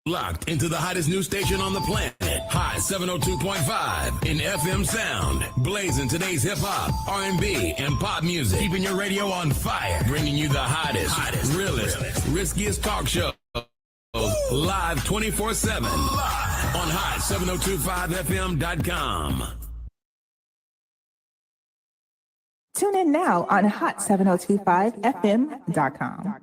Locked into the hottest news station on the planet. Hot 702.5 in FM sound. Blazing today's hip-hop, R&B, and pop music. Keeping your radio on fire. Bringing you the hottest, realest, riskiest talk show. Live 24/7. On hot7025fm.com. Tune in now on hot7025fm.com.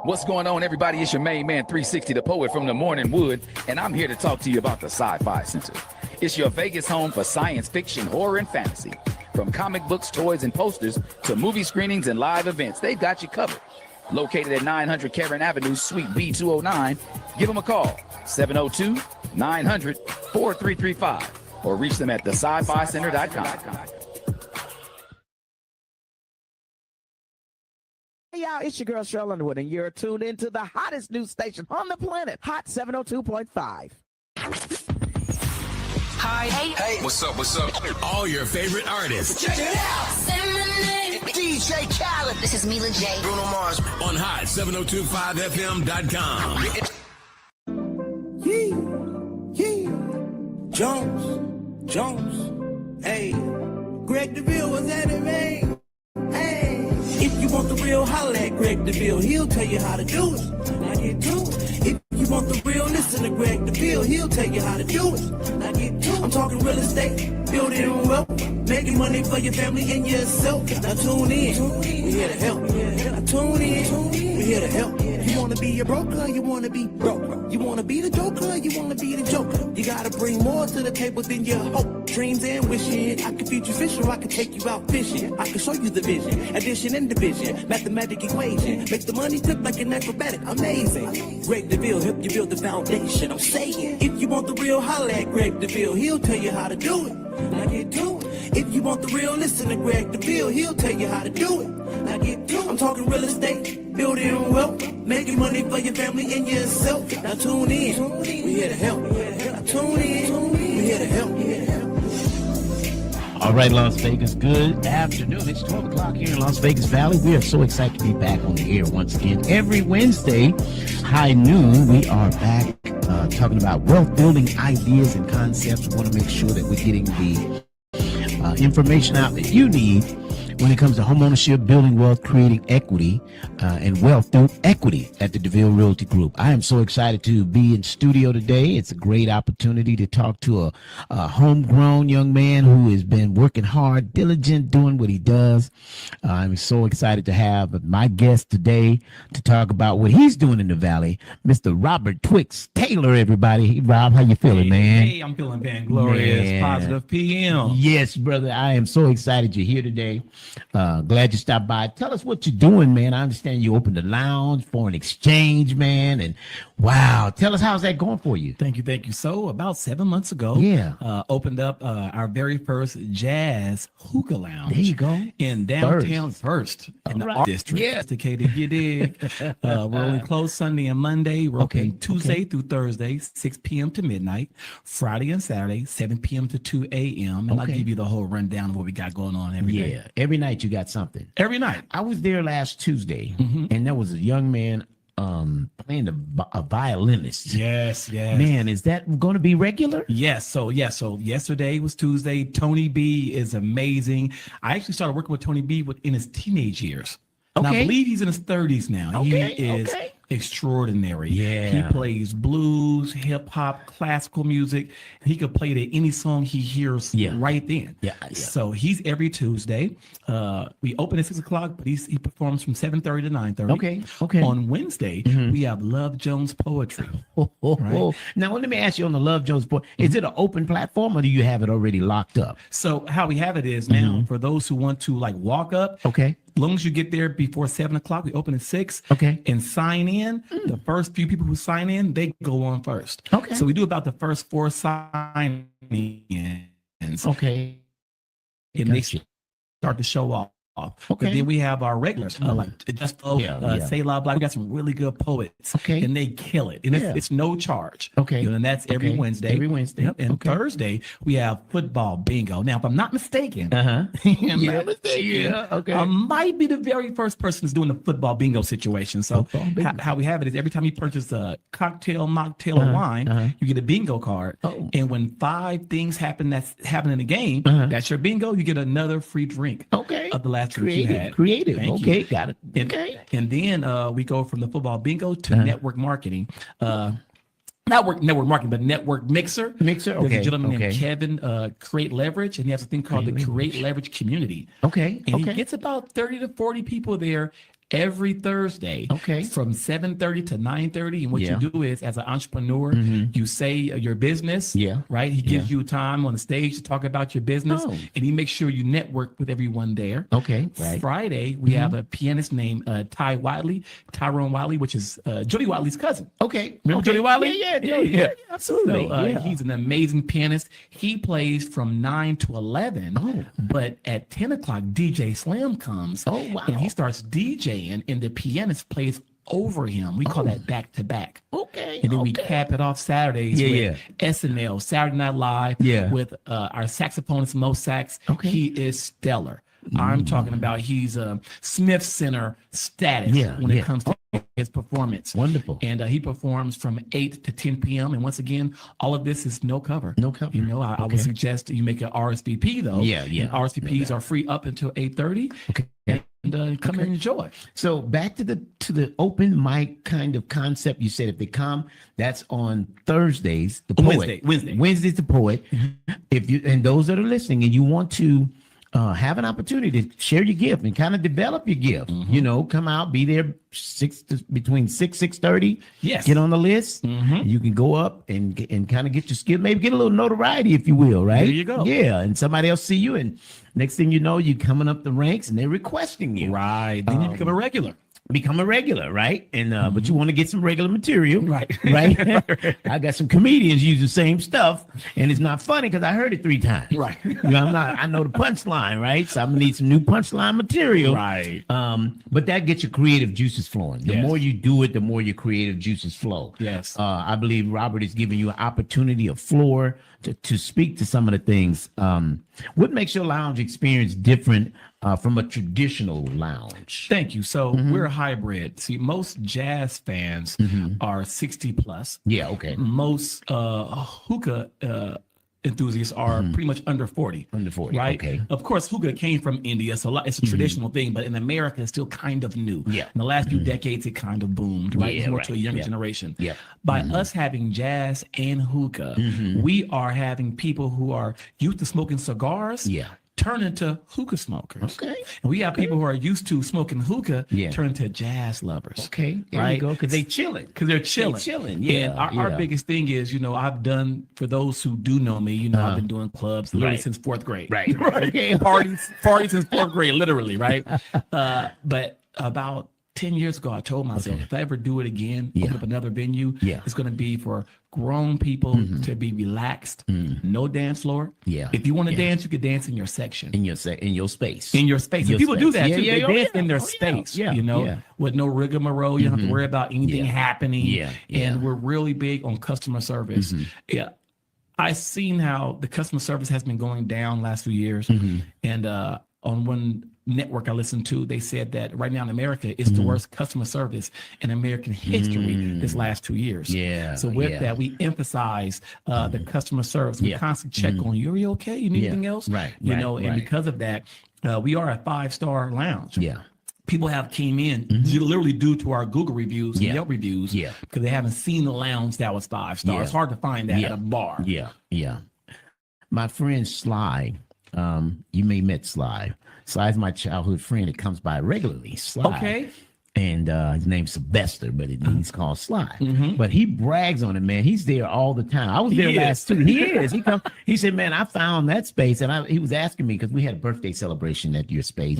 What's going on, everybody? It's your main man, 360, the poet from the Morning Wood, and I'm here to talk to you about the Sci-Fi Center. It's your Vegas home for science fiction, horror, and fantasy. From comic books, toys, and posters to movie screenings and live events, they've got you covered. Located at 900 Caron Avenue, Suite B209, give them a call, 702-900-4335, or reach them at thescificenter.com. Hey y'all, it's your girl Cheryl Underwood, and you're tuned into the hottest news station on the planet, Hot 702.5. Hi. Hey. What's up? All your favorite artists. Check it out. Say my name. DJ Khaled. This is Mila J. Bruno Mars. On hot7025fm.com. Jones. Hey. Greg Deville was at it, man. Hey. If you want the real, holla at Greg Deville. He'll tell you how to do it. Now get to it. If you want the real, listen to Greg Deville. He'll tell you how to do it. Now get to it. I'm talking real estate, building wealth, making money for your family and yourself. Now tune in. We're here to help. Now tune in. We're here to help. You want to be a broker, you want to be broke. You want to be the joker, you want to be the joker. You got to bring more to the table than your hope, dreams, and wishing. I can feed you fish or I can take you out fishing. I can show you the vision, addition and division, mathematic equation. Make the money flip like an acrobatic, amazing. Greg Deville help you build the foundation. I'm saying, if you want the real, holla at Greg Deville. He'll tell you how to do it. Now get to it. If you want the real, listen to Greg Deville. He'll tell you how to do it. Now get to it. I'm talking real estate, building wealth, making money for your family and yourself. Now tune in. We're here to help. Now tune in. We're here to help. All right, Las Vegas, good afternoon. It's 12 o'clock here in Las Vegas Valley. We are so excited to be back on the air once again. Every Wednesday, high noon, we are back talking about wealth building ideas and concepts. We want to make sure that we're getting the information out that you need when it comes to homeownership, building wealth, creating equity, and wealth through equity at the Deville Realty Group. I am so excited to be in studio today. It's a great opportunity to talk to a homegrown young man who has been working hard, diligent, doing what he does. I'm so excited to have my guest today to talk about what he's doing in the Valley, Mr. Robert Twix Taylor, everybody. Hey, Rob, how you feeling, man? Hey, I'm feeling glorious, positive PM. Yes, brother. I am so excited you're here today. Glad you stopped by. Tell us what you're doing, man. I understand you opened the lounge, foreign exchange, man, and wow. Tell us, how's that going for you? Thank you. So about 7 months ago, opened up our very first jazz hookah lounge. There you go. In downtown First in the art district. Yeah. Sophisticated, you dig. We're only closed Sunday and Monday. We're open Tuesday through Thursday, 6 p.m. to midnight. Friday and Saturday, 7 p.m. to 2 a.m. And I'll give you the whole rundown of what we got going on every day. Yeah, every night you got something. Every night. I was there last Tuesday, and there was a young man playing a violinist. Yes. Man, is that going to be regular? Yes. So yesterday was Tuesday. Tony B is amazing. I actually started working with Tony B in his teenage years. And I believe he's in his 30s now. He is extraordinary. Yeah. He plays blues, hip hop, classical music. He could play to any song he hears right then. Yeah. So he's every Tuesday. We open at 6 o'clock, but he performs from 7:30 to 9:30. Okay. On Wednesday, we have Love Jones Poetry. Right? Now, let me ask you on the Love Jones Poetry, is it an open platform or do you have it already locked up? So how we have it is now for those who want to like walk up. As long as you get there before 7 o'clock, we open at 6. And sign in. The first few people who sign in, they go on first. So we do about the first 4 sign-ins. And they start to show off. But then we have our regulars, like Just Say La Black. We got some really good poets, and they kill it. And it's no charge. And that's every Wednesday. Every Wednesday. Yep. And Thursday we have football bingo. Now, if I'm not mistaken, I might be the very first person that's doing the football bingo situation. So how we have it is every time you purchase a cocktail, mocktail, or wine, you get a bingo card. And when 5 things happen that's happening in the game, that's your bingo. You get another free drink. Of the last drink you had. Creative. Thank Okay, you. got it. And then we go from the football bingo to network marketing. Not network marketing, but network mixer. There's a gentleman named Kevin, Create Leverage, and he has a thing called the Create Leverage Community. And he gets about 30 to 40 people there every Thursday from 7:30 to 9:30. And what you do is, as an entrepreneur, you say your business, right? He gives you time on the stage to talk about your business, and he makes sure you network with everyone there. Friday, we have a pianist named Tyrone Wiley, which is Jody Wiley's cousin. Remember Jody Wiley? Yeah, absolutely. So, he's an amazing pianist. He plays from 9 to 11, but at 10 o'clock, DJ Slam comes, and he starts DJing, and the pianist plays over him. We call that back to back. And then we cap it off Saturdays with SNL, Saturday Night Live, with our saxophonist Mo Sax. He is stellar. I'm talking about he's a Smith Center status when it comes to his performance. Wonderful. And he performs from 8 to 10 p.m. And once again, all of this is no cover. No cover. You know, I would suggest you make an RSVP though. And RSVPs are free up until 8:30. And come and enjoy. So back to the open mic kind of concept. You said if they come, that's on Thursdays. The poet. Wednesday's the poet. If you and those that are listening and you want to have an opportunity to share your gift and kind of develop your gift, you know, come out, be there between 6:30. Get on the list. You can go up and kind of get your skill, maybe get a little notoriety, if you will, right? There you go. Yeah, and somebody else see you, and next thing you know, you're coming up the ranks and they're requesting you. Right. Then you become a regular. Right? And but you want to get some regular material, right? I got some comedians use the same stuff, and it's not funny because I heard it 3 times. Right. You know, I know the punchline, right? So I'm gonna need some new punchline material. Right. But that gets your creative juices flowing. The more you do it, the more your creative juices flow. Yes. I believe Robert is giving you an opportunity, a floor to speak to some of the things. What makes your lounge experience different from a traditional lounge? Thank you. So we're a hybrid. See, most jazz fans are 60 plus. Most hookah enthusiasts are pretty much under 40. Right? Of course, hookah came from India, so it's a traditional thing, but in America, it's still kind of new. In the last few decades, it kind of boomed, right? It's more to a younger generation. By us having jazz and hookah, we are having people who are used to smoking cigars turn into hookah smokers. And we have people who are used to smoking hookah turn into jazz lovers. There right? you go, because they chilling. Because they're chilling. And our biggest thing is, you know, I've done, for those who do know me, you know, I've been doing clubs literally since 4th grade. Parties since 4th grade, literally, right? But about 10 years ago, I told myself, if I ever do it again, open up another venue, it's going to be for grown people to be relaxed, no dance floor. If you want to dance, you could dance in your section. In your space. And people do that too. They dance in their space, you know, with no rigmarole. You don't have to worry about anything happening. And we're really big on customer service. I've seen how the customer service has been going down last few years. And on one network I listened to, they said that right now in America, it's the worst customer service in American history this last 2 years. So with that, we emphasize the customer service. We constantly check on you. Are you okay? You need anything else? You know, and because of that, we are a 5-star lounge. People have came in literally due to our Google reviews and Yelp reviews because they haven't seen the lounge that was 5-star. It's hard to find that at a bar. My friend Sly, you may met Sly. Sly's my childhood friend. It comes by regularly. Sly. And his name's Sylvester, but he's called Sly. But he brags on it, man. He's there all the time. I was there last 2. He is. He said, man, I found that space. And he was asking me, because we had a birthday celebration at your space.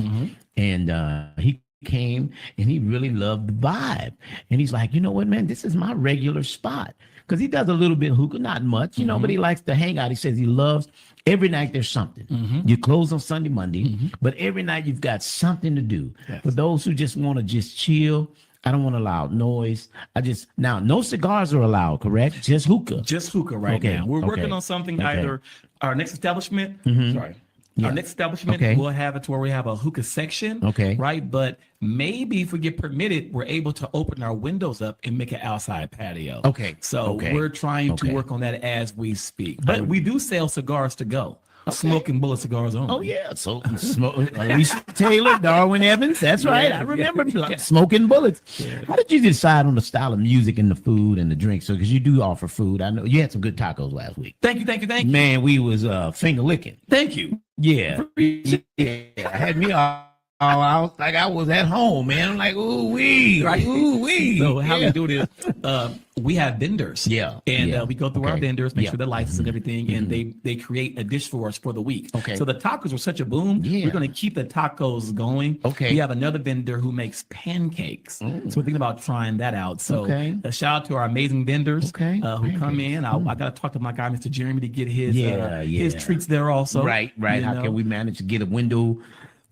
And he came and he really loved the vibe. And he's like, you know what, man, this is my regular spot. because he does a little bit of hookah, not much, but he likes to hang out. He says he loves every night there's something. You close on Sunday, Monday, but every night you've got something to do. Yes. For those who just want to just chill, I don't want a loud noise. Now no cigars are allowed, correct? Just hookah. Just hookah right Okay, now. We're working okay, on something. okay. Either our next establishment, sorry. Yeah. Our next establishment Okay. will have it to where we have a hookah section. Okay. Right. But maybe if we get permitted, we're able to open our windows up and make an outside patio. Okay. So Okay. we're trying to Okay. work on that as we speak. But we do sell cigars to go. Smoking bullet cigars only. Oh yeah, so Alicia Taylor, Darwin Evans. That's right. I remember smoking bullets. How did you decide on the style of music and the food and the drinks? So because you do offer food, I know you had some good tacos last week. Thank you. Man, we was finger licking. Thank you. Yeah, had me all out like I was at home, man. I'm like, ooh wee, Right. ooh wee. So how we do this, we have vendors. Yeah, And yeah. we go through our Okay. vendors, make Yeah. sure the license and everything, and they create a dish for us for the week. Okay. So the tacos were such a boom. Yeah. We're going to keep the tacos going. Okay. We have another vendor who makes pancakes. So we're thinking about trying that out. So Okay. a shout out to our amazing vendors Okay. who come in. I got to talk to my guy, Mr. Jeremy, to get his Yeah. treats there also. Right. you How know? can we manage to get a window?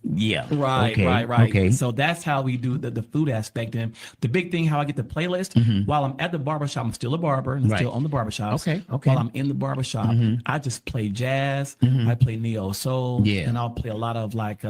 Yeah. Right, Okay. right. Okay. So that's how we do the food aspect. And the big thing, how I get the playlist, while I'm at the barbershop, I'm still a barber and Right. still on the barbershop. Okay. While I'm in the barbershop, I just play jazz, I play neo soul, Yeah. and I'll play a lot of like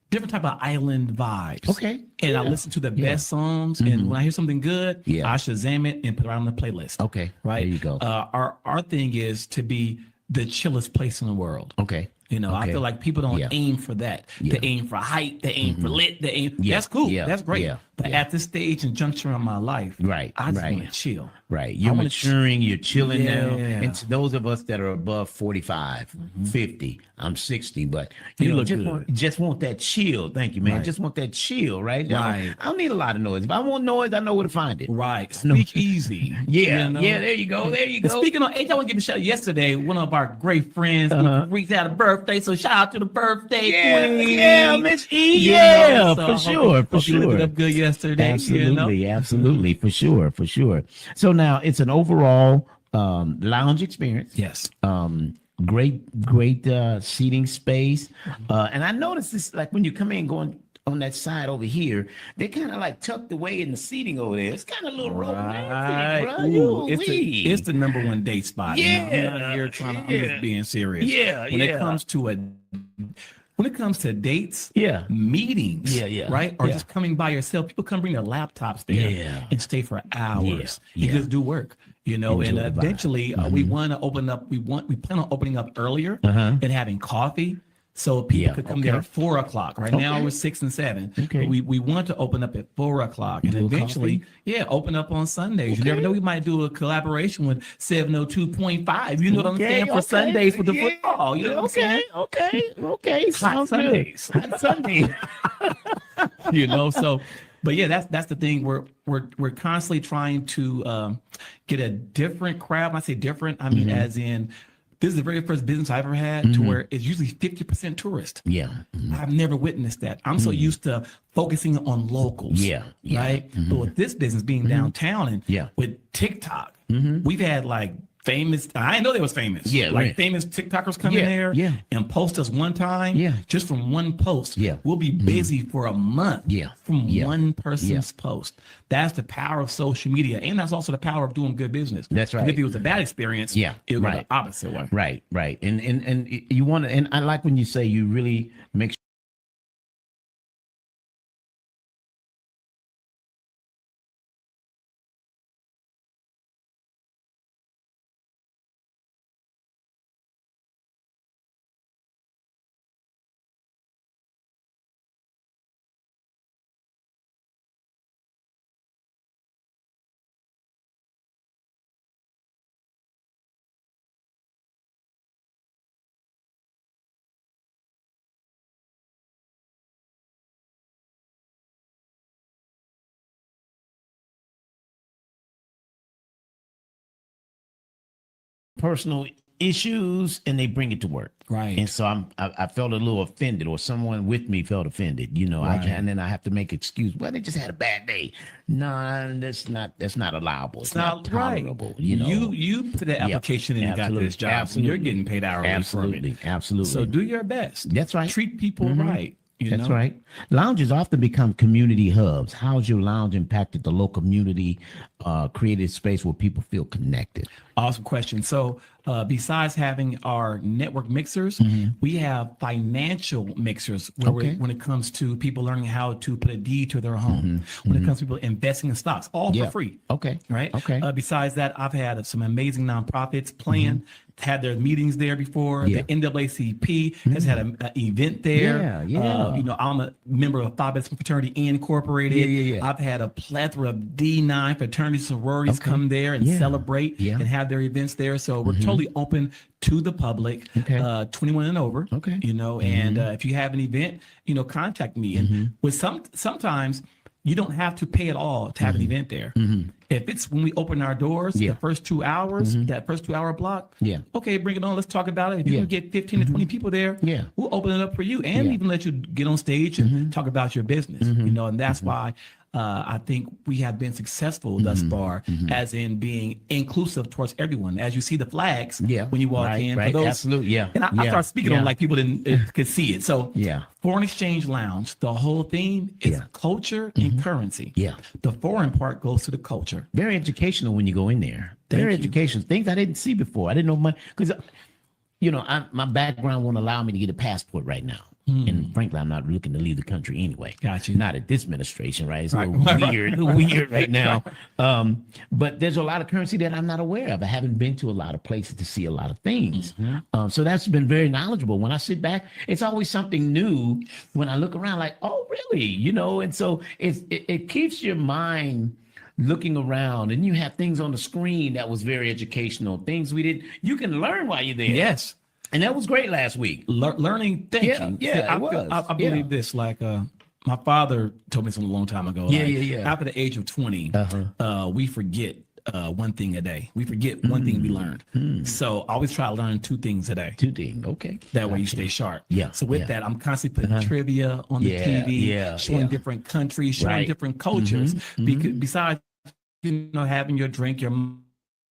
different type of island vibes. Okay. And I Yeah. listen to the best songs, and when I hear something good, Yeah. I Shazam it and put it on the playlist. Okay. Right. There you go. Our thing is to be the chillest place in the world. Okay. You know, I Okay. feel like people don't Yeah. aim for that. Yeah. They aim for height. They aim for lit. They aim. Yeah. That's cool. Yeah. That's great. Yeah. But Yeah. at this stage and juncture in my life, Right. I just Right. want to chill. Right. You're wanna maturing, you're chilling now. Yeah. And to those of us that are above 45, 50, I'm 60, but you, You know, look just good. want that chill. Thank you, man. Right. Just want that chill, right? Right. I don't need a lot of noise. If I want noise, I know where to find it. Right. No. Speak easy. Yeah. You know? Yeah. There you go. There you And go. speaking of age, I want to give a shout out. Yesterday, one of our great friends reached out a birthday. So shout out to the birthday queen. Yeah, Miss E. You Yeah, know, so for I hope sure. For you lived it sure. up good yesterday. Absolutely, You know? absolutely, for sure. So now it's an overall lounge experience. Yes. Great seating space. And I noticed this, like when you come in going on that side over here, they're kind of like tucked away in the seating over there. It's kind of a little romantic, bro. Ooh, Ooh-wee. it's the number one date spot. You know, I'm Yeah, not here trying to, I'm yeah. just being serious. Yeah, When yeah. it comes to dates, Yeah. meetings, Yeah. right? Or Yeah. just coming by yourself. People come bring their laptops there Yeah. and stay for hours. Yeah. You just do work, you know, Enjoy and the vibe. eventually we want to open up, we plan on opening up earlier and having coffee. So people Yeah, could come there okay. at 4:00. Right now we're 6 and 7. Okay. But we want to open up at 4:00 and Do a eventually, coffee? open up on Sundays. You never know, we might do a collaboration with 702.5. You know what I'm saying? For Sundays with the football. You know what I'm saying? Okay. Sounds good. Sundays. Hot Sunday. You know, so but yeah, that's the thing. We're constantly trying to get a different crowd. When I say different, I mean as in this is the very first business I ever had to where it's usually 50% tourist. Yeah. I've never witnessed that. I'm so used to focusing on locals. Yeah, yeah. Right. But with this business being downtown and Yeah. with TikTok, we've had like famous, I didn't know they was famous. Yeah, Like right. famous TikTokers come in Yeah, there yeah. and post us one time. Yeah. Just from one post. Yeah. We'll be busy for a month. Yeah, From yeah, one person's yeah. post. That's the power of social media. And that's also the power of doing good business. That's right. If it was a bad experience, Yeah, it would go right. the opposite way. Right. And you want to, and I like when you say you really make sure personal issues and they bring it to work. Right. And so I felt a little offended, or someone with me felt offended, Right. and then I have to make excuse. Well, they just had a bad day. No, that's not allowable. It's not tolerable. Right. You put the application in and got this job. Absolutely. You're getting paid hourly Absolutely. from it. Absolutely. So do your best. That's right. Treat people right. That's right. Lounges often become community hubs. How's your lounge impacted the local community, created space where people feel connected? Awesome question. So besides having our network mixers, we have financial mixers when it comes to people learning how to put a deed to their home, when it comes to people investing in stocks, all for free. Okay. Right. Okay. Besides that, I've had some amazing nonprofits plan, had their meetings there before. Yeah. The NAACP has had an event there. Yeah. I'm a member of Phi Beta Fraternity Incorporated. Yeah. I've had a plethora of D9 fraternity sororities come there and celebrate and have their events there. So we're totally open to the public, 21 and over. Okay. And if you have an event, contact me. And with sometimes you don't have to pay at all to have an event there. If it's when we open our doors, the first 2 hours, that first 2 hour block, okay, bring it on. Let's talk about it. If you can get 15 to 20 people there, we'll open it up for you and even let you get on stage and talk about your business. And that's why I think we have been successful thus far, as in being inclusive towards everyone. As you see the flags when you walk in. Right. For those, Absolutely. And I start speaking on like people could see it. So Foreign Exchange Lounge, the whole theme is culture and currency. The foreign part goes to the culture. Very educational when you go in there. Very educational. Things I didn't see before. I didn't know much because, my background won't allow me to get a passport right now. And frankly, I'm not looking to leave the country anyway. Got you. Not at this administration, right? It's a little weird right now. But there's a lot of currency that I'm not aware of. I haven't been to a lot of places to see a lot of things. So that's been very knowledgeable. When I sit back, it's always something new when I look around like, oh, really? And so it keeps your mind looking around, and you have things on the screen that was very educational, things you can learn while you're there. Yes. And that was great last week. Learning thinking. I believe this. Like my father told me something a long time ago. After the age of 20, we forget one thing a day. We forget one thing we learned. So I always try to learn 2 things a day. 2 things. Okay. That way you stay sharp. Yeah. So with that, I'm constantly putting trivia on the TV, showing different countries, showing different cultures. Because besides, having your drink, your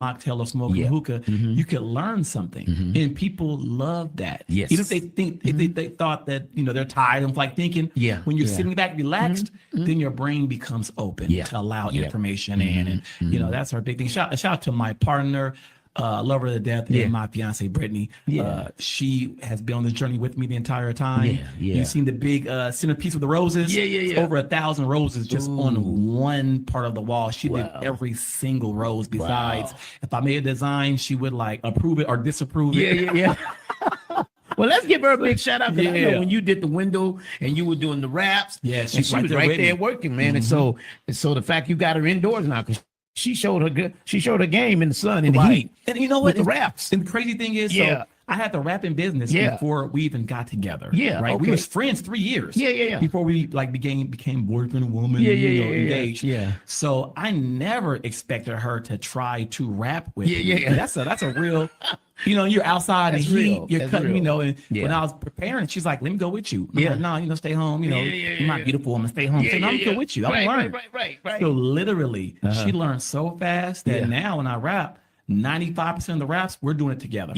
mocktail or smoking hookah, you could learn something, and people love that. Yes. Even if they think if they thought that they're tired of like thinking. When you're sitting back relaxed, then your brain becomes open to allow information in, and that's our big thing. Shout out to my partner. Love her to death, and my fiance Brittany. She has been on this journey with me the entire time. You've seen the big centerpiece with the roses. Over 1,000 roses just on one part of the wall. She did every single rose. Besides, if I made a design, she would like approve it or disapprove it. Well, let's give her a big shout out. I know when you did the window and you were doing the wraps, she was right there working, man. And so the fact you got her indoors now, because she showed her game in the sun in the heat. And you know what? With the wraps. And the crazy thing is, so I had the rapping business before we even got together. Right. Okay. We were friends 3 years. Before we like became boyfriend and woman. Engaged. So I never expected her to try to rap with me. That's a real. You're outside in the heat. You're cutting. And when I was preparing, she's like, "Let me go with you." I'm like, "No, stay home. You're my beautiful woman. Stay home." So I'm good with you. I'm learning. Right. So literally, she learned so fast that now when I rap, 95% of the raps, we're doing it together.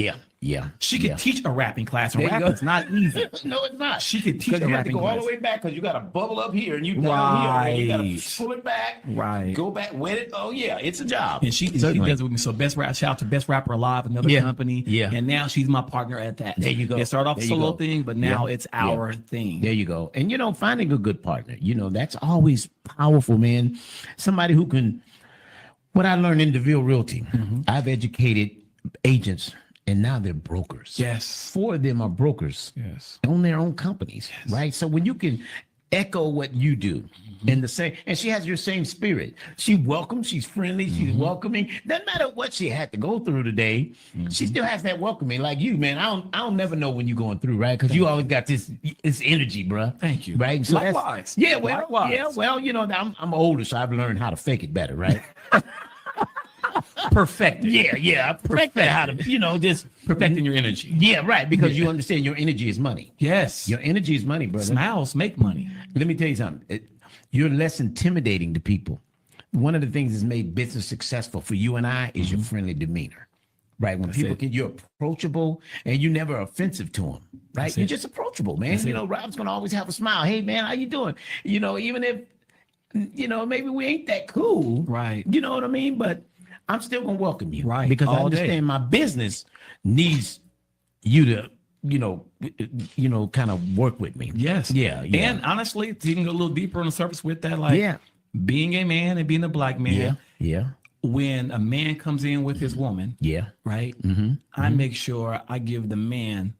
She could teach a rapping class, and rapping is not easy. No, it's not. She could teach a rapping class. You have to go all the way back because you got to bubble up here and you down here. You got to pull it back. Go back, wet it. Oh yeah, it's a job. And she does it with me. So shout out to Best Rapper Alive, another company. And now she's my partner at that. There you go. It started off a solo thing, but now it's our thing. There you go. And finding a good partner, that's always powerful, man. Somebody who can. What I learned in Deville Realty, I've educated agents, and now they're brokers. Yes. 4 of them are brokers. Yes. On their own companies, right? So when you can echo what you do in the same, and she has your same spirit. She welcomes, she's friendly, she's welcoming. Doesn't matter what she had to go through today, she still has that welcoming. Like you, man. I don't never know when you're going through, right? Because you always got this energy, bro. Thank you. Right? So likewise. Well, I'm older, so I've learned how to fake it better, right? Perfect. Yeah. Perfect how to, just Perfecting your energy. Yeah, right. Because you understand your energy is money. Yes. Your energy is money, brother. Smiles make money. Let me tell you something. You're less intimidating to people. One of the things that's made business successful for you and I is your friendly demeanor. Right. When people you're approachable and you're never offensive to them. Right. You're just approachable, man. Rob's going to always have a smile. Hey, man, how you doing? Even if, maybe we ain't that cool. Right. You know what I mean? But I'm still going to welcome you. Right. Because I All understand day. my business needs you to, kind of work with me. Yes. Yeah. And honestly, you can go a little deeper on the surface with that. Like being a man and being a black man. Yeah. When a man comes in with his woman, right? I make sure I give the man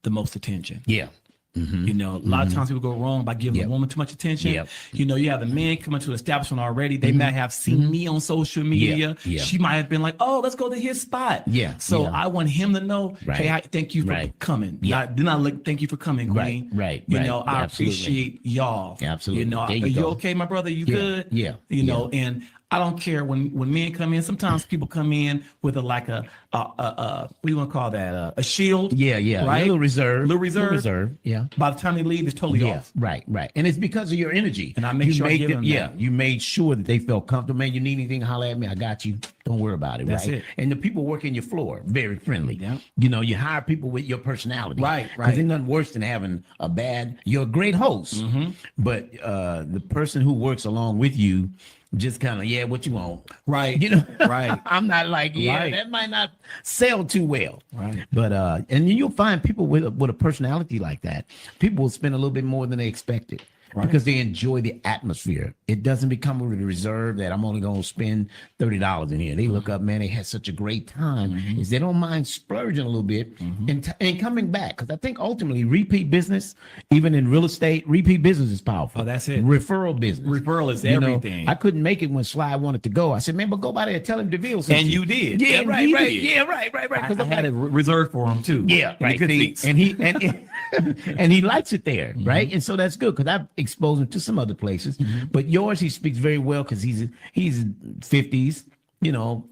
the most attention. Yeah. A lot of times people go wrong by giving the woman too much attention. You have the man coming to the establishment already. They might have seen me on social media. She might have been like, "Oh, let's go to his spot." So I want him to know, "Hey, thank you for coming." Thank you for coming, Queen. Right. I appreciate y'all. Absolutely. Are you okay, my brother? You good? And I don't care when men come in. Sometimes people come in with a what do you want to call that? A shield. Yeah. Right. A little reserve. Yeah. By the time they leave, it's totally off. Right. And it's because of your energy. And I make sure I give them that. You made sure that they felt comfortable. Man, you need anything, holler at me. I got you. Don't worry about it. That's it. And the people working your floor, very friendly. Yeah. You hire people with your personality. Right. Because there's nothing worse than having you're a great host, but the person who works along with you just kind of, what you want. Right. Right. I'm not like, that might not sell too well. Right. But, and you'll find people with a personality like that. People will spend a little bit more than they expected. Right. Because they enjoy the atmosphere. It doesn't become a reserve that I'm only going to spend $30 in here. They look up, man, they had such a great time. Is they don't mind splurging a little bit and coming back. Because I think ultimately repeat business, even in real estate, repeat business is powerful. Oh, that's it. Referral business. Referral is everything. I couldn't make it when Sly wanted to go. I said, man, but go by there and tell him Deville. And you did. Yeah, and right. Did. Yeah, right. Because I had it reserved for him too. Yeah, right. And he likes it there, right? And so that's good because I've exposed him to some other places. But yours, he speaks very well because he's 50s,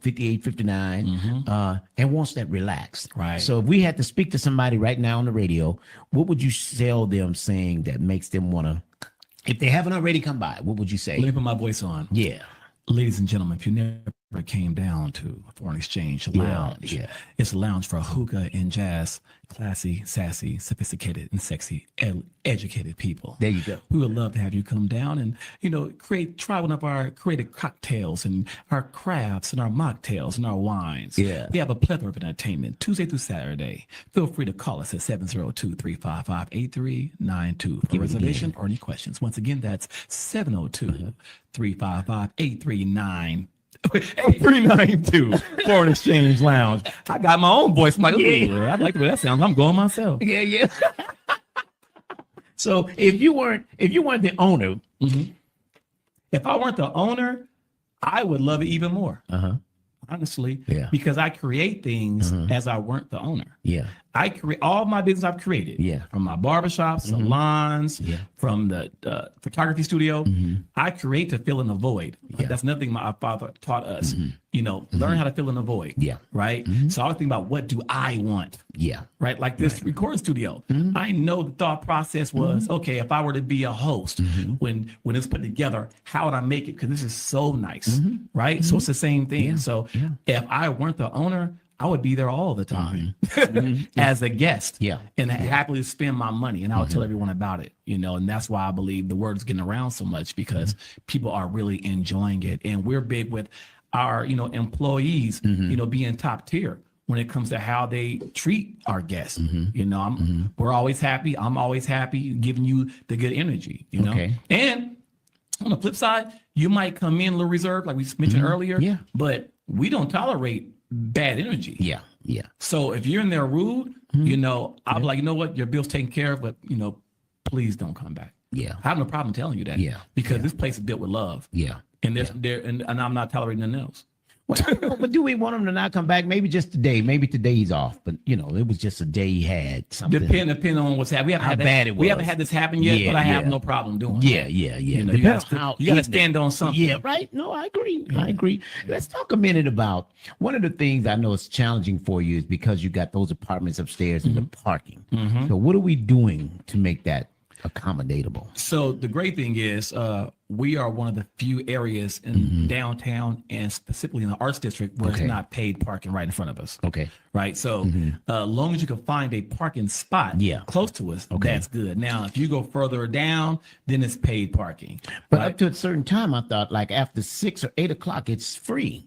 58, 59, and wants that relaxed. Right. So if we had to speak to somebody right now on the radio, what would you sell them saying that makes them want to, if they haven't already come by, what would you say? Let me put my voice on. Yeah. Ladies and gentlemen, if you never came down to Foreign Exchange Lounge, it's a lounge for hookah and jazz, classy, sassy, sophisticated, and sexy, educated people. There you go. We would love to have you come down and, try one of our creative cocktails and our crafts and our mocktails and our wines. Yeah. We have a plethora of entertainment Tuesday through Saturday. Feel free to call us at 702-355-8392 for reservation or any questions. Once again, that's 702-355-8392. 392 Foreign Exchange Lounge. I got my own voice. I'm like, I like the way that sounds. I'm going myself. Yeah. So if you weren't the owner, if I weren't the owner, I would love it even more. Honestly, because I create things as I weren't the owner. Yeah. I create all my business I've created. Yeah. From my barbershop, salons, from the photography studio. I create to fill in the void. That's another thing my father taught us. Learn how to fill in the void. Yeah. Right. So I was thinking about, what do I want? Yeah. Right. Like this recording studio. I know the thought process was, okay, if I were to be a host, when it's put together, how would I make it? Because this is so nice. Right. So it's the same thing. Yeah. So if I weren't the owner, I would be there all the time as a guest. Yeah. And happily spend my money. And I would tell everyone about it, and that's why I believe the word is getting around so much, because people are really enjoying it. And we're big with our, employees, being top tier when it comes to how they treat our guests. We're always happy. I'm always happy giving you the good energy, Okay. And on the flip side, you might come in a little reserved, like we mentioned earlier, but we don't tolerate bad energy. Yeah. So if you're in there rude, I'll be like, you know what, your bill's taken care of, but please don't come back. Yeah. I have no problem telling you that. Yeah. Because this place is built with love. Yeah. And and I'm not tolerating nothing else. Well, but do we want him to not come back? Maybe just today. Maybe today he's off. But it was just a day he had something. Depending on what's happening. We haven't How had bad it We was. haven't had this happen yet, Yeah, but I have yeah. no problem doing it. Yeah. You Depends gotta, how you gotta ignorant- stand on something. Yeah, right. No, I agree. I agree. Let's talk a minute about one of the things I know is challenging for you is because you got those apartments upstairs and the parking. So what are we doing to make that accommodatable? So the great thing is we are one of the few areas in downtown and specifically in the arts district where Okay. it's not paid parking right in front of us. Okay. Right. So as long as you can find a parking spot Yeah. close to us, Okay. that's good. Now, if you go further down, then it's paid parking. But right? up to a certain time, I thought like after 6 or 8 o'clock, it's free.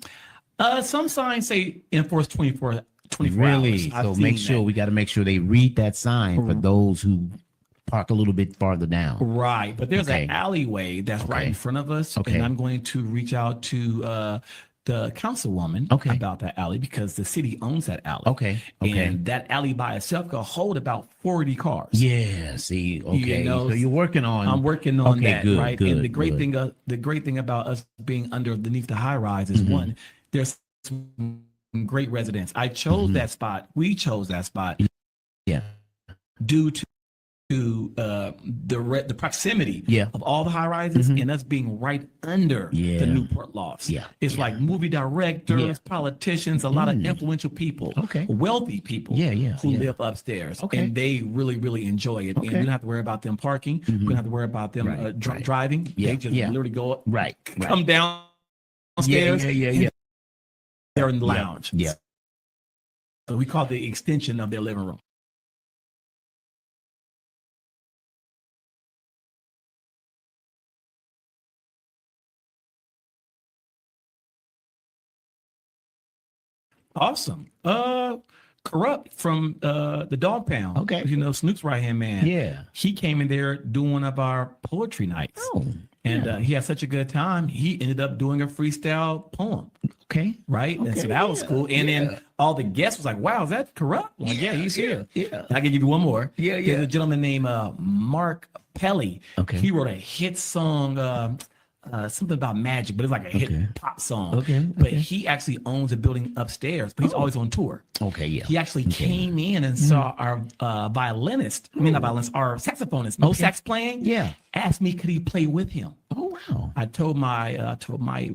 Some signs say enforce 24 Really? hours. I've So make seen sure that. we got to make sure they read that sign for those who park a little bit farther down. Right, but there's Okay. an alleyway that's right Okay. in front of us, Okay. and I'm going to reach out to the councilwoman Okay. about that alley because the city owns that alley. Okay. And that alley by itself can hold about 40 cars. Yeah. See. Okay. know, so you're working on. I'm working on Okay, that, good, right? good, and the great good. thing about us being underneath the high rise is one, there's some great residents. I chose that spot. We chose that spot. Yeah. Due to the proximity Yeah. of all the high rises and us being right under Yeah. the Newport lofts. Yeah. It's like movie directors, Yeah. politicians, a lot of influential people, Okay. wealthy people Yeah, who yeah. live upstairs. Okay. And they really, really enjoy it. And we Okay. don't have to worry about them parking. We don't have to worry about them Right, right. driving. Yeah, They just yeah. literally go up, Right. come downstairs. Yeah. They're in the lounge. Yeah. So we call it the extension of their living room. Awesome. Corrupt from the Dog Pound. Okay. Snoop's right hand man. Yeah. He came in there doing one of our poetry nights. Oh. And he had such a good time. He ended up doing a freestyle poem. Okay. Right. And so Okay, that was yeah, cool. And yeah. then all the guests was like, wow, is that Corrupt? Like, yeah, he's here. Yeah. I can give you one more. Yeah, There's yeah. a gentleman named Mark Pelly. Okay. He wrote a hit song, something about magic, but it's like a hit pop song. Okay, But okay. he actually owns a building upstairs, but he's always on tour. Okay. Yeah. He actually came in and saw our violinist, not violinist, our saxophonist, no sax playing. Yeah. Asked me could he play with him. Oh wow. I told my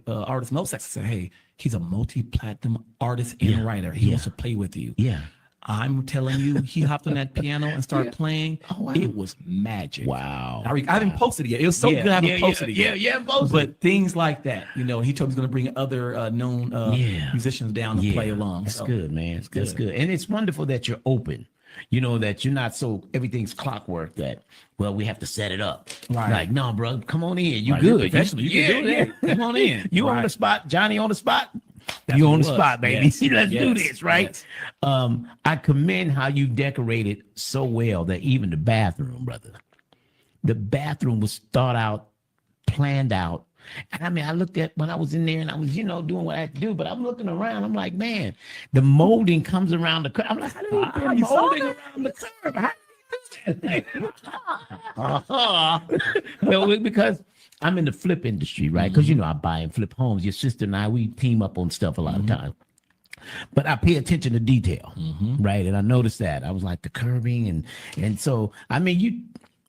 artist no sax. I said, hey, he's a multi-platinum artist and writer. He wants to play with you. Yeah. I'm telling you, he hopped on that piano and started playing. Oh, wow. It was magic. Wow. I haven't posted it yet. It was so good I haven't posted it yet. Yeah. Both. But things like that, he told me he's going to bring other known Yeah. musicians down to play along. That's So, good, man. That's good. And it's wonderful that you're open. That you're not so everything's clockwork that, well, we have to set it up. Right. Like, no, bro, come on in. You Right, you're good. professional. You can do that. Come on in. You on Right. the spot, Johnny on the spot. That's You what on it the was. spot, baby. Yes, Let's do yes, this, right? yes. I commend how you decorated so well that even the bathroom, brother. The bathroom was thought out, planned out. And I mean, I looked at when I was in there and I was, doing what I had to do, but I'm looking around. I'm like, man, the molding comes around the curb. I'm like, how do you put you saw molding around the curb? How do you do that? Well, because I'm in the flip industry, right? Because, I buy and flip homes. Your sister and I, we team up on stuff a lot of times. But I pay attention to detail, right? And I noticed that. I was like the curbing and so, I mean, you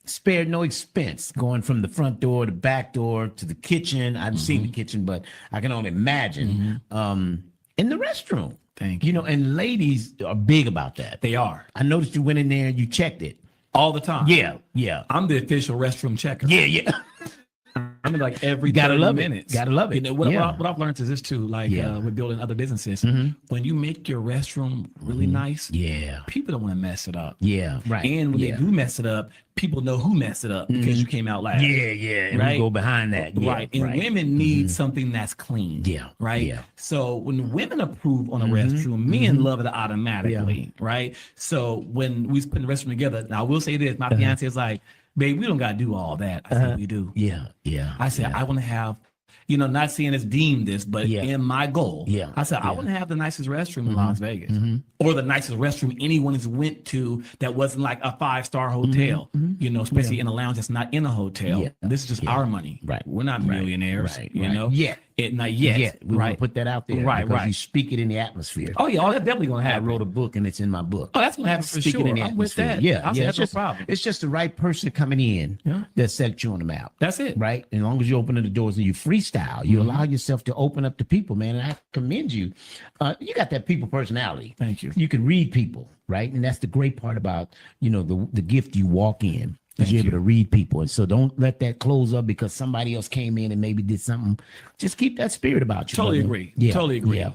spared no expense going from the front door, the back door to the kitchen. I've seen the kitchen, but I can only imagine in the restroom. Thank you. And ladies are big about that. They are. I noticed you went in there and you checked it. All the time. Yeah. I'm the official restroom checker. Yeah. I mean, like every Gotta 30 love it. minutes. Gotta love it. What Yeah. I've learned is this too, like Yeah. with building other businesses, when you make your restroom really nice, Yeah. people don't want to mess it up. Yeah. Right. And when yeah. they do mess it up, people know who messed it up because you came out last. Yeah. And Right. we go behind that. Yeah, Right. And women need something that's clean. Yeah. Right. Yeah. So when women approve on a restroom, men love it automatically. Right. So when we put the restroom together, now I will say this, my fiance is like, babe, we don't got to do all that. I said, we do. Yeah. I said, I want to have, not saying it's deemed this, but Yeah. in my goal, Yeah. I said, I want to have the nicest restroom in Las Vegas or the nicest restroom anyone has went to that wasn't like a 5-star hotel, especially in a lounge that's not in a hotel. Yeah. This is just our money. Right. We're not millionaires, Right. you know? Yeah. It not yet. We want to put that out there. Right, because right. you speak it in the atmosphere. Oh yeah, that's definitely gonna I happen. wrote a book and it's in my book. Oh, that's gonna happen for Speak sure. it in the I'm with atmosphere. that. Yeah, I'll say yeah. that's no problem. It's just the right person coming in that sets you on the map. That's it. Right? As long as you open the doors and you freestyle, you allow yourself to open up to people, man. And I commend you. You got that people personality. Thank you. You can read people, right? And that's the great part about, the gift you walk in. Is you're able to read people. And so don't let that close up because somebody else came in and maybe did something. Just keep that spirit about you. Totally brother. agree. Yeah. Totally agree. Yeah.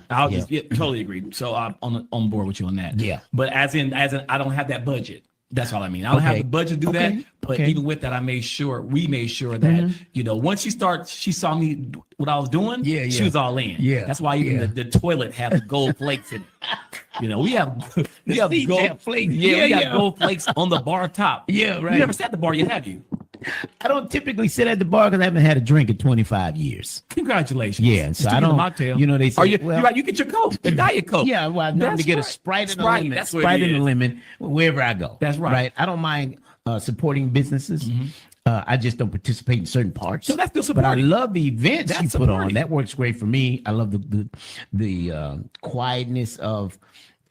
Totally agree. So I'm on board with you on that. Yeah. But as in, I don't have that budget. That's all I mean. I don't have the budget to do that. But even with that, we made sure that, once she saw me, what I was doing, she was all in. Yeah. That's why even the toilet has the gold flakes in it. We have gold flakes. Yeah, we got gold flakes on the bar top. Yeah, right. You never sat at the bar yet, have you? I don't typically sit at the bar because I haven't had a drink in 25 years. Congratulations. Yeah, so I don't. Mocktail. They say, you're right. You get your Coke, the Diet Coke. Yeah, well, I've known to get a Sprite in the limit. That's what Sprite it in the is. limit wherever I go. That's right. Right. I don't mind supporting businesses. I just don't participate in certain parts. So that's still But I supporting. love the events That's you put on. supporting. That works great for me. I love the quietness of.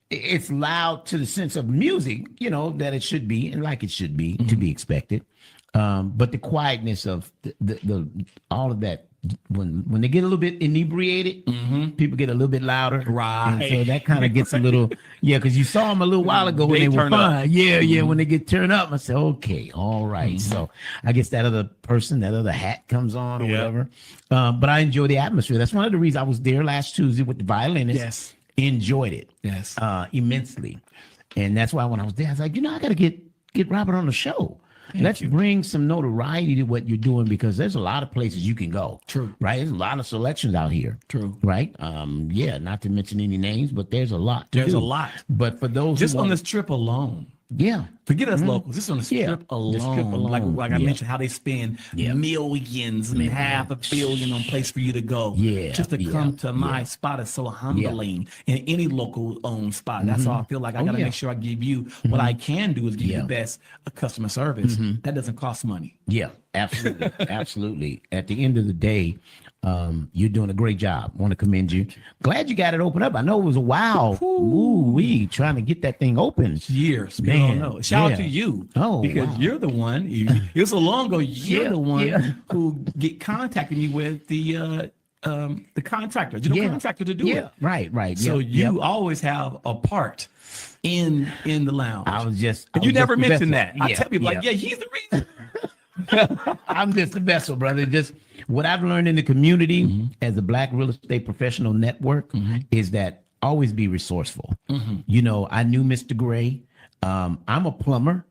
It's loud to the sense of music, that it should be and like it should be to be expected. But the quietness of the all of that, when they get a little bit inebriated, people get a little bit louder. Right. And so that kind of gets a little, because you saw them a little while ago when They they were turn up. fine. Yeah, when they get turned up, I said, okay, all right. So I guess that other hat comes on or whatever. But I enjoy the atmosphere. That's one of the reasons I was there last Tuesday with the violinist. Yes. Enjoyed it. Yes. Immensely. And that's why when I was there, I was like, I got to get Robert on the show. Let's bring some notoriety to what you're doing because there's a lot of places you can go. True. Right? There's a lot of selections out here. True. Right? Not to mention any names, but there's a lot. There's a lot. But for those Just who on want- this trip alone. Yeah. Forget us locals. Just on the strip alone. The strip alone. Like I Yeah. mentioned, how they spend Yeah. millions and half a billion on place for you to go. Yeah. Just to come to my spot is so humbling. In any local owned spot. That's all I feel like I gotta make sure I give you what I can do is give you the best customer service. That doesn't cost money. Yeah, absolutely. Absolutely. At the end of the day, you're doing a great job. Want to commend you. Glad you got it open up. I know it was a while. We trying to get that thing open. Years, Man, man. Shout out yeah. to you. Oh, because wow. you're the one. It was so long ago. You're the one who contacted me with the contractor. Contractor to do it. Right. So Yep, you yep. always have a part in the lounge. I was just. And you never mentioned that. I Yeah, tell people yeah. he's the reason. I'm just the vessel, brother. Just what I've learned in the community as a Black real estate professional network is that always be resourceful. I knew Mr. Gray. I'm a plumber,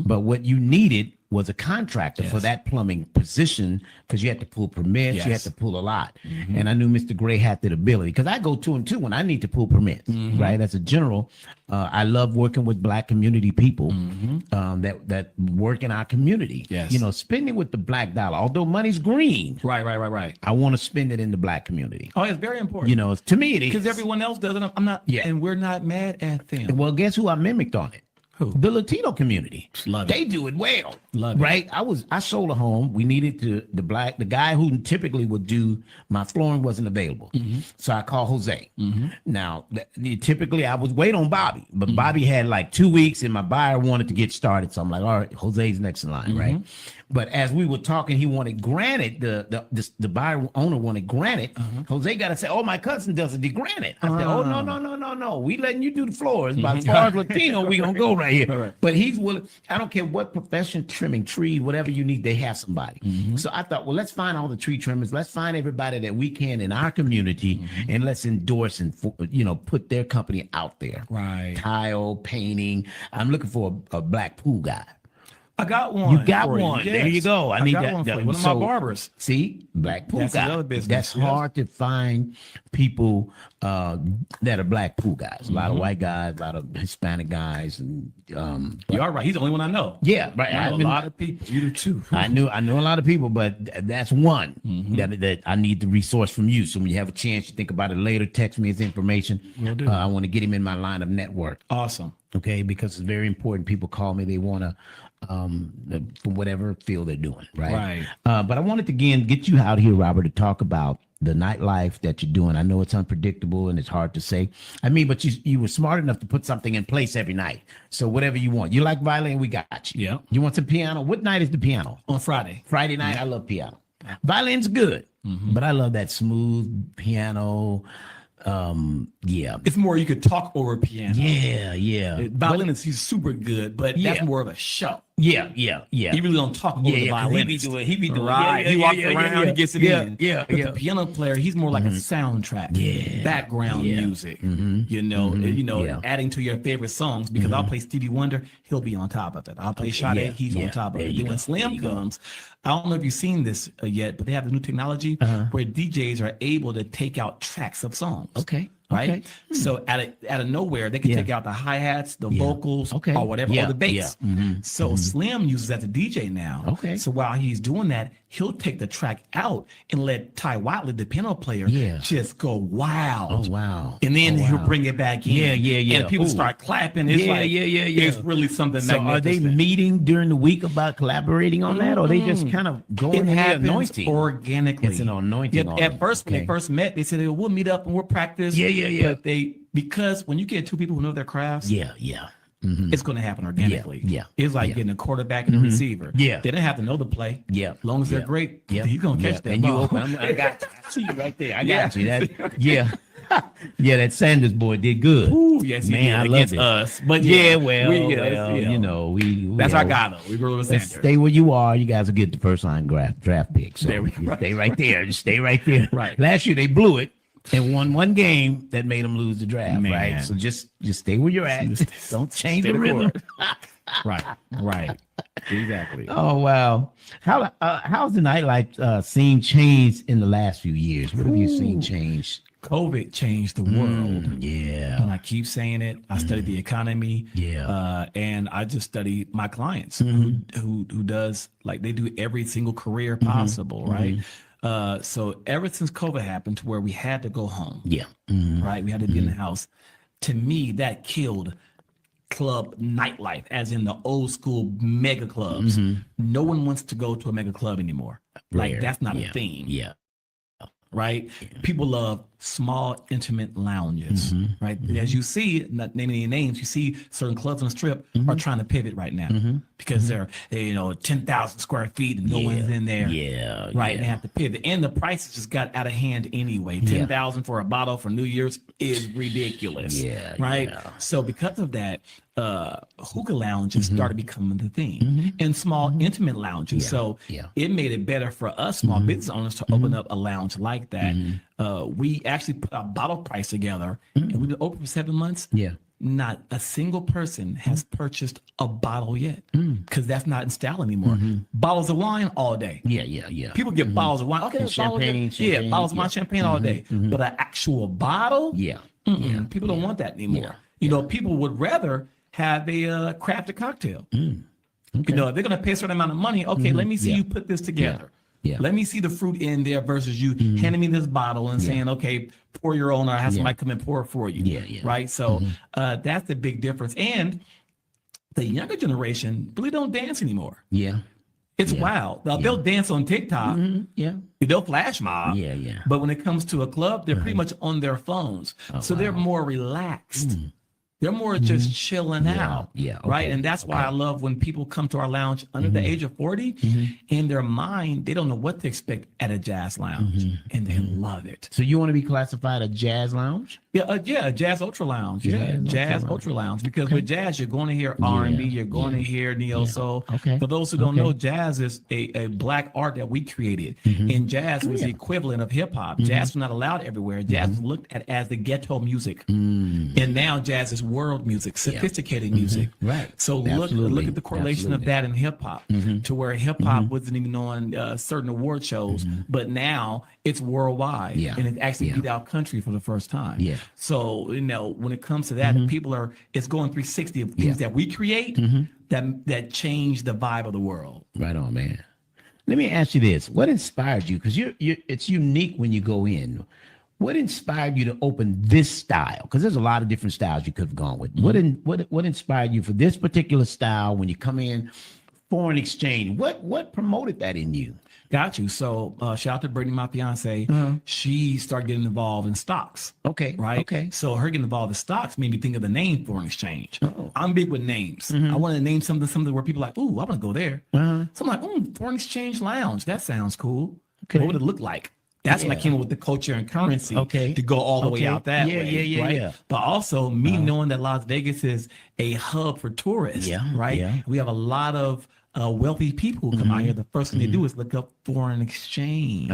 but what you needed was a contractor for that plumbing position because you had to pull permits, you had to pull a lot. And I knew Mr. Gray had that ability because I go to him too when I need to pull permits, right? As a general, I love working with Black community people that work in our community. Yes. Spending with the Black dollar, although money's green, Right. I want to spend it in the Black community. Oh, it's very important. To me it is. Because everyone else doesn't. I'm not. Yeah. And we're not mad at them. Well, guess who I mimicked on it? Who? The Latino community. Love it. They do it well. Love it. Right? I sold a home. We needed the guy who typically would do my flooring wasn't available. So I called Jose. Now, typically I would wait on Bobby, but Bobby had like 2 weeks and my buyer wanted to get started. So I'm like, all right, Jose's next in line, right? But as we were talking, he wanted granite. The buyer owner wanted granite. Jose got to say, "Oh, my cousin does the granite." I said, "Oh, no. We letting you do the floors. But as far as Latino, we gonna go right here." Right. But he's willing. I don't care what profession, trimming trees, whatever you need, they have somebody. So I thought, well, let's find all the tree trimmers. Let's find everybody that we can in our community, and let's endorse and put their company out there. Right. Tile, painting. I'm looking for a Black pool guy. I got one. You got for one. Yes. There you go. I need got that. one for you. that- One of so- my barbers. See, Black pool That's guy. another business, That's yes. hard to find people that are Black pool guys. A lot of white guys, a lot of Hispanic guys, and You are right. He's the only one I know. yeah, right. I know I've a been- lot of people. You do too. I know a lot of people, but that's one that I need the resource from you. So when you have a chance, you think about it later, text me his information. Will do. I want to get him in my line of network. Awesome. Okay, because it's very important. People call me; they want to, from whatever field they're doing, right? Right. But I wanted to again get you out here, Robert, to talk about the nightlife that you're doing? I know it's unpredictable and it's hard to say. I mean, but you were smart enough to put something in place every night. So whatever you want. You like violin, we got you. Yeah. You want some piano? What night is the piano? On Friday. Friday night, I love piano. Violin's good, but I love that smooth piano. Yeah. It's more you could talk over piano. Yeah. Violin is he's super good, but that's more of a show. Yeah. He really don't talk over the 'cause violin. He be doing. Right. He walks around, he gets it in. Yeah. But the piano player, he's more like a soundtrack, background music. Adding to your favorite songs. Because I'll play Stevie Wonder, he'll be on top of it. I'll play Sade, he's on top of it. Then when Slim comes, I don't know if you've seen this yet, but they have the new technology where DJs are able to take out tracks of songs. Okay. Right. Okay. So out of nowhere, they can take out the hi-hats, the vocals, or whatever, or the bass. So Slim uses that as a DJ now. Okay. So while he's doing that, he'll take the track out and let Ty Watley, the piano player, just go wild. Oh wow. And then he'll bring it back in. Yeah. And people start clapping. It's It's really something So are they meeting during the week about collaborating on that, or they just kind of going it in happens anointing? organically. It's an anointing. Yeah, at first, when they first met, they said, we'll meet up and we'll practice. Yeah. But because when you get two people who know their crafts, it's going to happen organically. Yeah. It's like getting a quarterback and a receiver. Yeah. They didn't have to know the play. Yeah. As long as they're great, he's going to catch that And ball. you open. I got you. I see you right there. I got you. That Sanders boy did good. Ooh, yes, he man, did I love against it. us. But we that's our guy, though. We roll with let's Sanders. stay where you are. You guys will get the first line draft pick. So There we you go. stay right there. Just stay right there. Right. Last year they blew it and won one game that made them lose the draft. Man. Right. So just stay where you're at. Don't change Stay the the rhythm. Right. Exactly. Oh wow! How's the nightlife scene changed in the last few years? What have you seen change? COVID changed the world. Yeah. And I keep saying it. I studied the economy. Yeah. And I just study my clients who does, like, they do every single career possible, right? So ever since COVID happened, to where we had to go home, Yeah. right? We had to be in the house. To me, that killed club nightlife, as in the old school mega clubs. No one wants to go to a mega club anymore. Like, that's not a thing. Yeah. Right? People love small, intimate lounges, right? As you see, not naming any names, you see certain clubs on the strip are trying to pivot right now because they're 10,000 square feet and no one's in there. Yeah. Right. They have to pivot. And the prices just got out of hand anyway. 10,000 for a bottle for New Year's is ridiculous. Yeah. Right. Yeah. So because of that, hookah lounges started becoming the thing, and small intimate lounges. So it made it better for us small business owners to open up a lounge like that. We actually put a bottle price together, and we've been open for 7 months. Yeah. Not a single person has purchased a bottle yet, because that's not in style anymore. Bottles of wine all day. Yeah. People get bottles of wine. Okay, And champagne, bottles of wine, champagne all day. But an actual bottle, Yeah. people don't want that anymore. People would rather have a crafted cocktail. If they're going to pay a certain amount of money, okay, let me see you put this together. Yeah. Let me see the fruit in there versus you handing me this bottle and saying, okay, pour your own, or have somebody come and pour it for you. Yeah. Right? So that's the big difference. And the younger generation really don't dance anymore. Yeah. It's wild. Now, they'll dance on TikTok. Yeah. They'll flash mob. Yeah. But when it comes to a club, they're pretty much on their phones. So they're more relaxed. They're more just chilling out. Yeah. Right. Okay. And that's why I love when people come to our lounge under the age of 40. In their mind, they don't know what to expect at a jazz lounge. And they love it. So you want to be classified a jazz lounge? Yeah, Jazz Ultra Lounge. Jazz Ultra Lounge. Because with jazz, you're going to hear R&B, you're going to hear neo soul. Okay. For those who don't know, jazz is a black art that we created. And jazz was the equivalent of hip hop. Jazz was not allowed everywhere. Jazz was looked at as the ghetto music. And now jazz is world music, sophisticated music. Right. So look at the correlation of that in hip hop, to where hip hop wasn't even on certain award shows, but now it's worldwide, and it actually beat out country for the first time. Yeah. So when it comes to that, it's going 360 of things that we create that change the vibe of the world. Right on, man. Let me ask you this: what inspired you? Because it's unique when you go in. What inspired you to open this style? Because there's a lot of different styles you could have gone with. What inspired you for this particular style when you come in? Foreign exchange. What promoted that in you? Got you. So shout out to Brittany, my fiance. She started getting involved in stocks. Okay. Right. Okay. So her getting involved in stocks made me think of the name foreign exchange. Oh. I'm big with names. I want to name something where people are like, ooh, I want to go there. So I'm like, foreign exchange lounge. That sounds cool. Okay. What would it look like? That's when I came up with the culture and currency to go all the way out that way. Yeah. But also me knowing that Las Vegas is a hub for tourists, right? Yeah. We have a lot of wealthy people who come out here. The first thing they do is look up foreign exchange.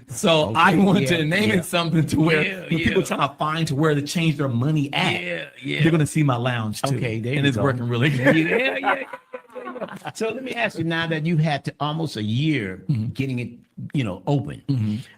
So I wanted to name it something to where when people trying to find to where to change their money at, they're going to see my lounge too. Okay, there and you it's go. working really good. Yeah. So let me ask you, now that you've had to almost a year getting it, open,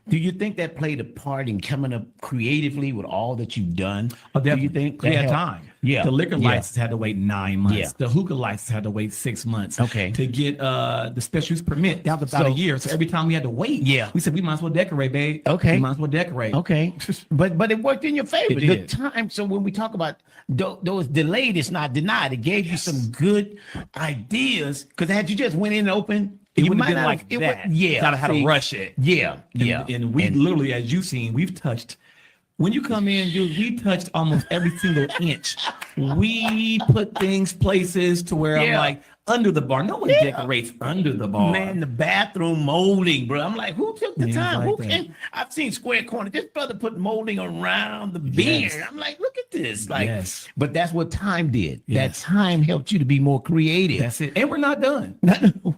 do you think that played a part in coming up creatively with all that you've done? Do you think we that had helped? time? Yeah. The liquor license had to wait 9 months. Yeah. The hookah license had to wait 6 months. Okay. To get the special use permit, that was about a year. So every time we had to wait, we said we might as well decorate, babe. Okay. We might as well decorate. Okay. But it worked in your favor. It did. The time. So when we talk about those delayed, it's not denied. It gave you some good ideas, because had you just went in and opened, It you would have might been not like have, that. Gotta have to rush it. And we literally, as you've seen, we've touched. When you come in, we touched almost every single inch. We put things places to where I'm like, under the bar. No one decorates under the bar. Man, the bathroom molding, bro. I'm like, who took the time? like Who that. can? I've seen Square Corner. This brother put molding around the beard. I'm like, look at this. Like, but that's what time did. That time helped you to be more creative. That's it. And we're not done.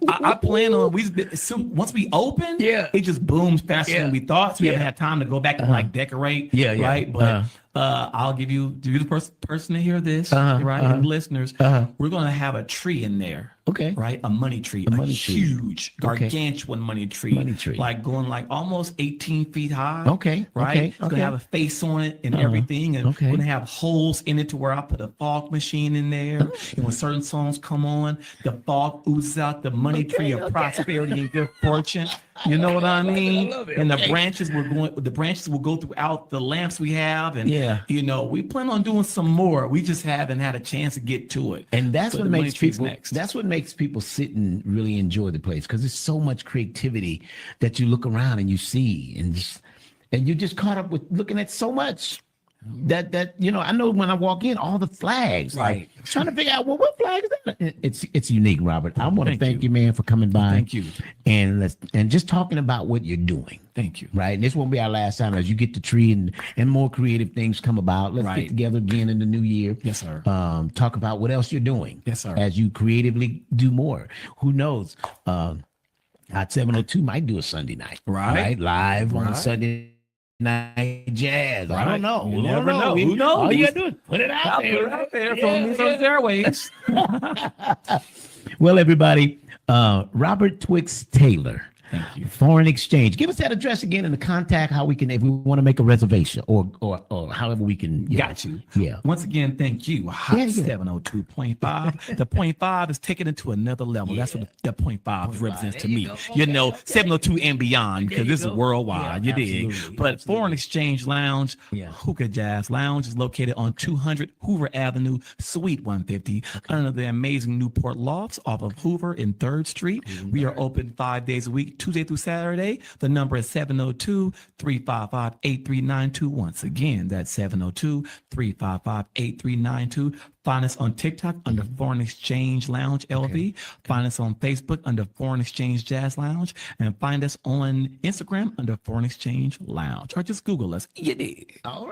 I plan on once we open, it just booms faster than we thought. So we haven't had time to go back and like decorate. Right. But I'll give you the first person to hear this, right? And listeners, we're gonna have a tree in there. Okay. Right? A money tree. A huge, gargantuan money tree. Like going like almost 18 feet high. Okay. Right? It's Okay. gonna have a face on it and everything. And we're gonna have holes in it to where I put a fog machine in there. And when certain songs come on, the fog oozes out the money tree of prosperity and good fortune. You know what I mean? And the branches will go throughout the lamps we have. And we plan on doing some more. We just haven't had a chance to get to it. And that's what makes people next. That's what makes people sit and really enjoy the place, because there's so much creativity that you look around and you see, and you're just caught up with looking at so much that I know when I walk in, all the flags, like trying to figure out what flag is that. It's unique, Robert. I want to thank you, man, for coming by. Thank you. And just talking about what you're doing. Thank you. Right. And this won't be our last time. As you get the tree and more creative things come about, let's get together again in the new year. Yes, sir. Talk about what else you're doing. Yes, sir. As you creatively do more. Who knows? Hot 702 might do a Sunday night. Right. Live on Sunday night jazz. I don't know. You never know. Who knows? All you gotta do is put it out there. Put it out there from these airways. Well, everybody, Robert Twix Taylor. Thank you. Foreign exchange. Give us that address again and the contact, how we can, if we want to make a reservation or however we can. Got you. Yeah. Once again, thank you. Hot 702.5. The 0.5 is taking it to another level. That's what the 0.5 represents to me. 702 and beyond, because this is worldwide. You dig? But Foreign Exchange Lounge, Hookah Jazz Lounge, is located on 200 Hoover Avenue, Suite 150, under the amazing Newport Lofts off of Hoover and 3rd Street. We are open 5 days a week, Tuesday through Saturday. The number is 702-355-8392. Once again, that's 702-355-8392. Find us on TikTok under Foreign Exchange Lounge LV. Find us on Facebook under Foreign Exchange Jazz Lounge. And find us on Instagram under Foreign Exchange Lounge. Or just Google us. You dig? All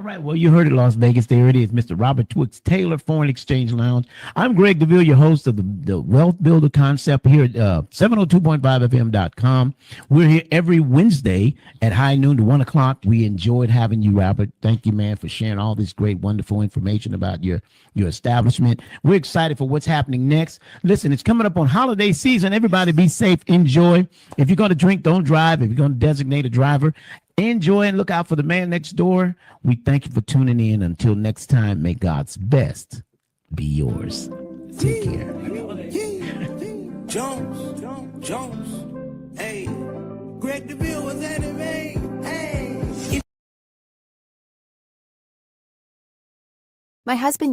right. Well, you heard it, Las Vegas. There it is, Mr. Robert Twix Taylor, Foreign Exchange Lounge. I'm Greg Deville, your host of the Wealth Builder Concept here at 702.5fm.com. We're here every Wednesday at high noon to 1 o'clock. We enjoyed having you, Robert. Thank you, man, for sharing all this great, wonderful information about your establishment. We're excited for what's happening next. Listen, it's coming up on holiday season. Everybody be safe. Enjoy. If you're going to drink, don't drive. If you're going to designate a driver, enjoy and look out for the man next door. We thank you for tuning in. Until next time, may God's best be yours. Take care. Jones. Hey, Greg Deville was at it, man. Hey. My husband